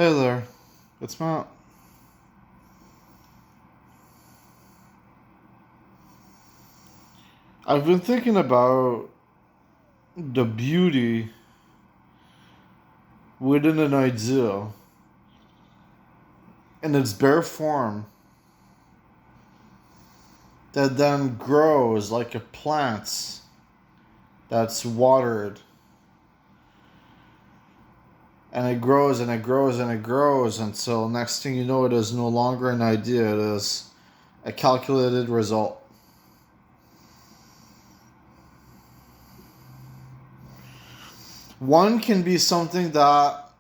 Hey there, it's Matt. I've been thinking about the beauty within an ideal in its bare form that then grows like a plant that's watered, and it grows and it grows and it grows until next thing you know it is no longer an idea, it is a calculated result. One can be something that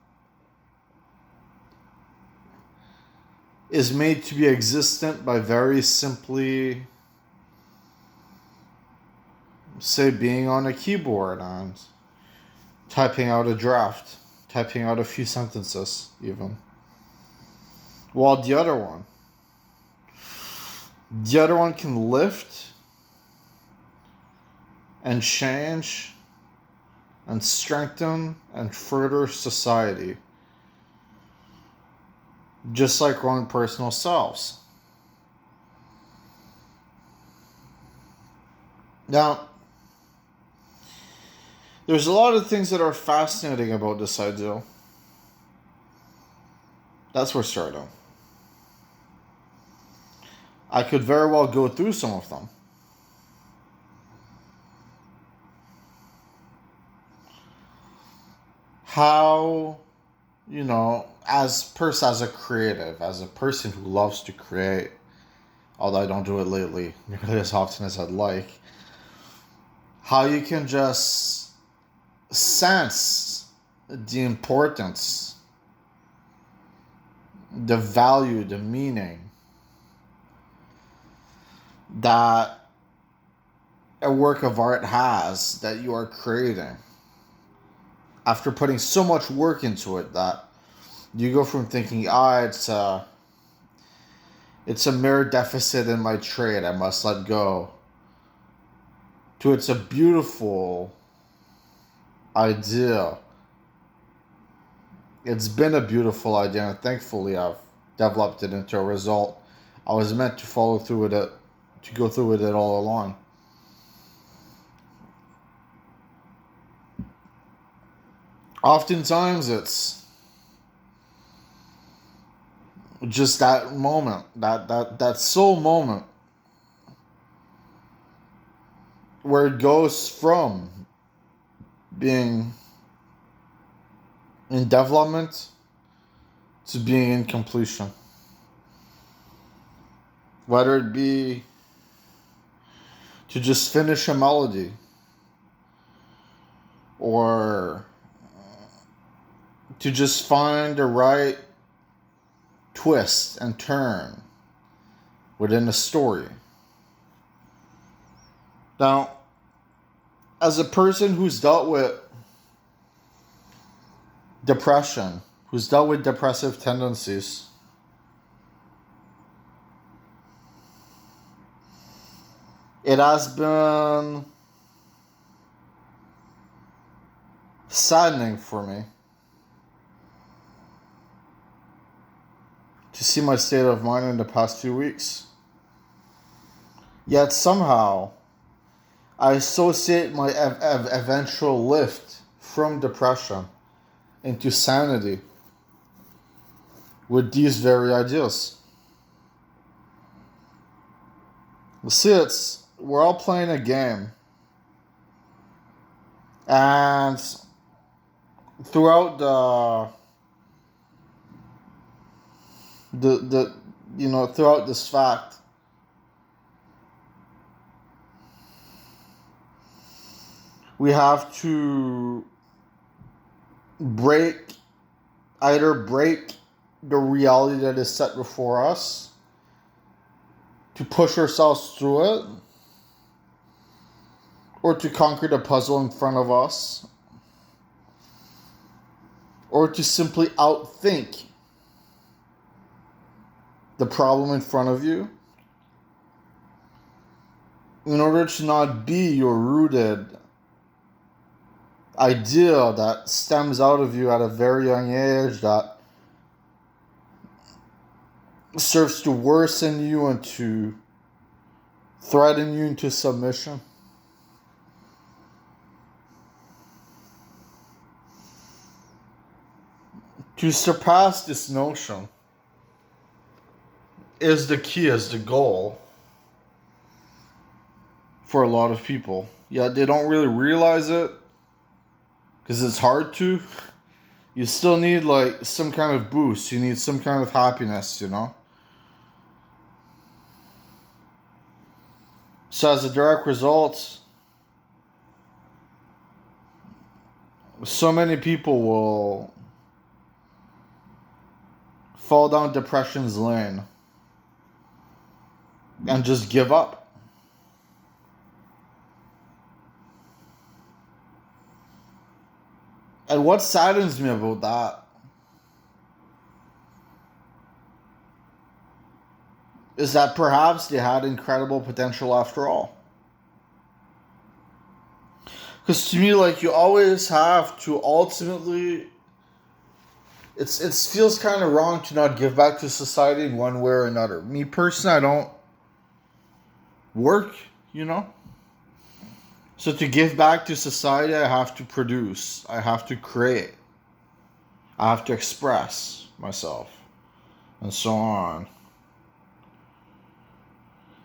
is made to be existent by very simply, say, being on a keyboard and typing out a draft, typing out a few sentences, even. While the other one can lift and change and strengthen and further society, just like our own personal selves. Now, there's a lot of things that are fascinating about this ideal. That's where starting. I could very well go through some of them. How, as a creative, as a person who loves to create, although I don't do it lately nearly as often as I'd like, how you can just sense the importance, the value, the meaning that a work of art has that you are creating after putting so much work into it, that you go from thinking, it's a mere deficit in my trade, I must let go, to it's a beautiful idea. It's been a beautiful idea, and thankfully I've developed it into a result I was meant to follow through with it, to go through with it all along. Oftentimes it's just that moment, that soul moment, where it goes from being in development to being in completion. Whether it be to just finish a melody, or to just find the right twist and turn within a story. Now, as a person who's dealt with depression, who's dealt with depressive tendencies, it has been saddening for me to see my state of mind in the past few weeks. Yet somehow, I associate my eventual lift from depression into sanity with these very ideas. See, we're all playing a game, and throughout throughout this fact, we have to either break the reality that is set before us to push ourselves through it, or to conquer the puzzle in front of us, or to simply outthink the problem in front of you in order to not be your rooted idea that stems out of you at a very young age, that serves to worsen you and to threaten you into submission. To surpass this notion is the key, is the goal for a lot of people. Yet they don't really realize it because it's hard to. You still need like some kind of boost. You need some kind of happiness, you know? So as a direct result, so many people will fall down depression's lane and just give up. And what saddens me about that is that perhaps they had incredible potential after all. Because to me, like, you always have to ultimately, it feels kind of wrong to not give back to society in one way or another. Me personally, I don't work, you know? So to give back to society, I have to produce. I have to create. I have to express myself. And so on.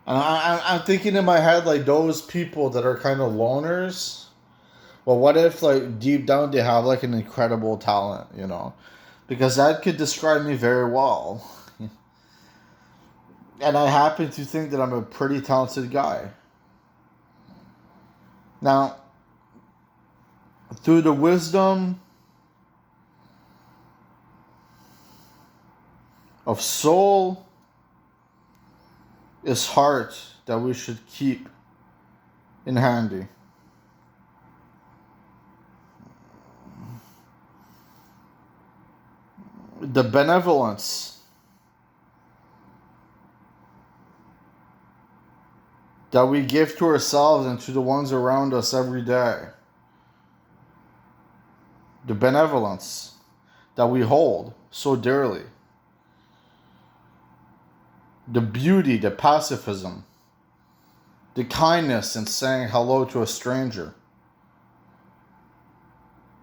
And I'm thinking in my head, like, those people that are kind of loners. Well, what if, like, deep down they have, like, an incredible talent, you know? Because that could describe me very well. And I happen to think that I'm a pretty talented guy. Now, through the wisdom of soul is heart that we should keep in handy. The benevolence that we give to ourselves and to the ones around us every day. The benevolence that we hold so dearly. The beauty, the pacifism, the kindness in saying hello to a stranger.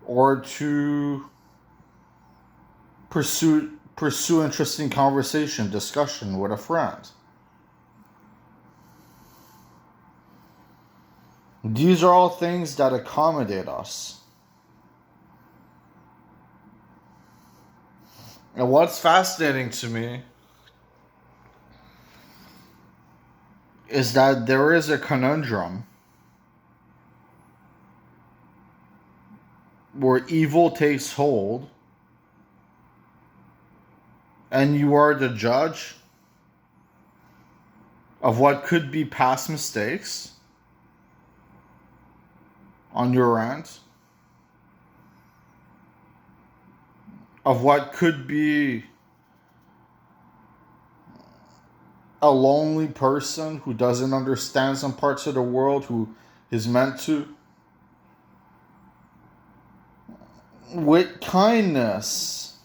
Or to pursue interesting conversation, discussion with a friend. These are all things that accommodate us. And what's fascinating to me is that there is a conundrum where evil takes hold and you are the judge of what could be past mistakes on your end, of what could be a lonely person who doesn't understand some parts of the world, who is meant to. With kindness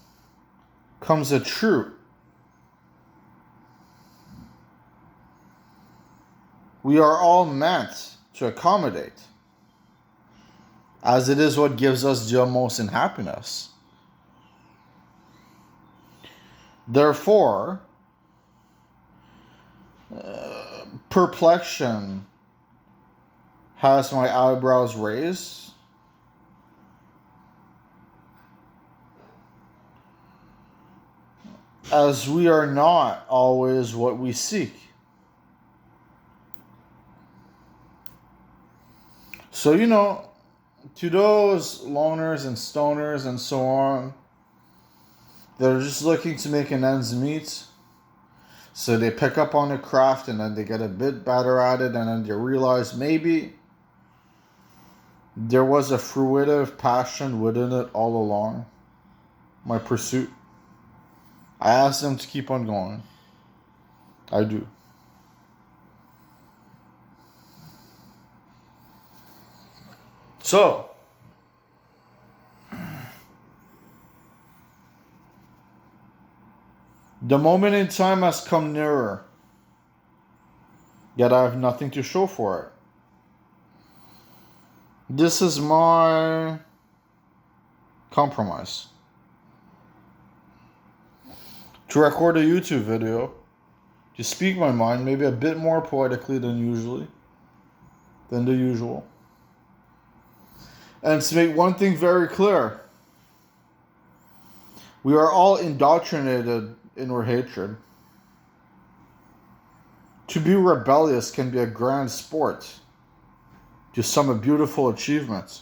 comes a truth. We are all meant to accommodate, as it is what gives us joy most in happiness. Therefore, perplexion has my eyebrows raised. As we are not always what we seek. So, you know, to those loners and stoners and so on, that are just looking to make an ends meet, so they pick up on a craft and then they get a bit better at it, and then they realize maybe there was a fruitive passion within it all along, my pursuit. I ask them to keep on going. I do. So, The moment in time has come nearer, yet I have nothing to show for it. This is my compromise. To record a YouTube video, to speak my mind maybe a bit more poetically than the usual. And to make one thing very clear, we are all indoctrinated in our hatred. To be rebellious can be a grand sport, to some a beautiful achievement.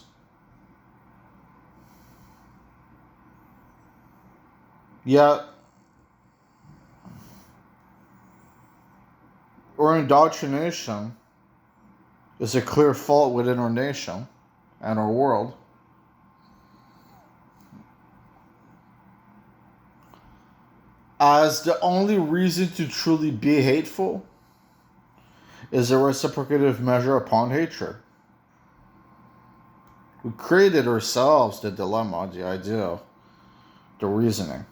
Yet, our indoctrination is a clear fault within our nation and our world. As the only reason to truly be hateful is a reciprocative measure upon hatred. We created ourselves the dilemma, the idea, the reasoning.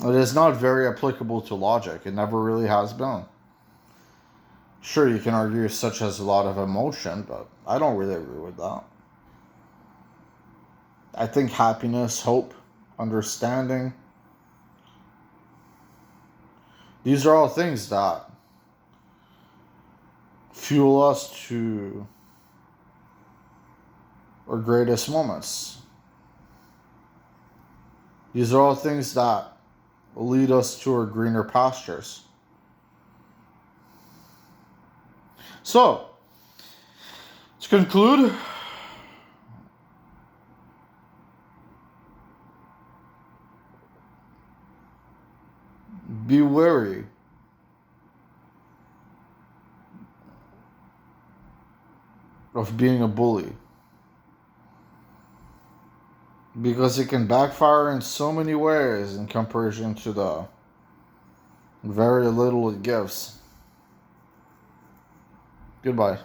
It is not very applicable to logic. It never really has been. Sure, you can argue such as a lot of emotion, but I don't really agree with that. I think happiness, hope, understanding, these are all things that fuel us to our greatest moments. These are all things that lead us to our greener pastures. So, to conclude, be wary of being a bully, because it can backfire in so many ways in comparison to the very little it gives. Goodbye.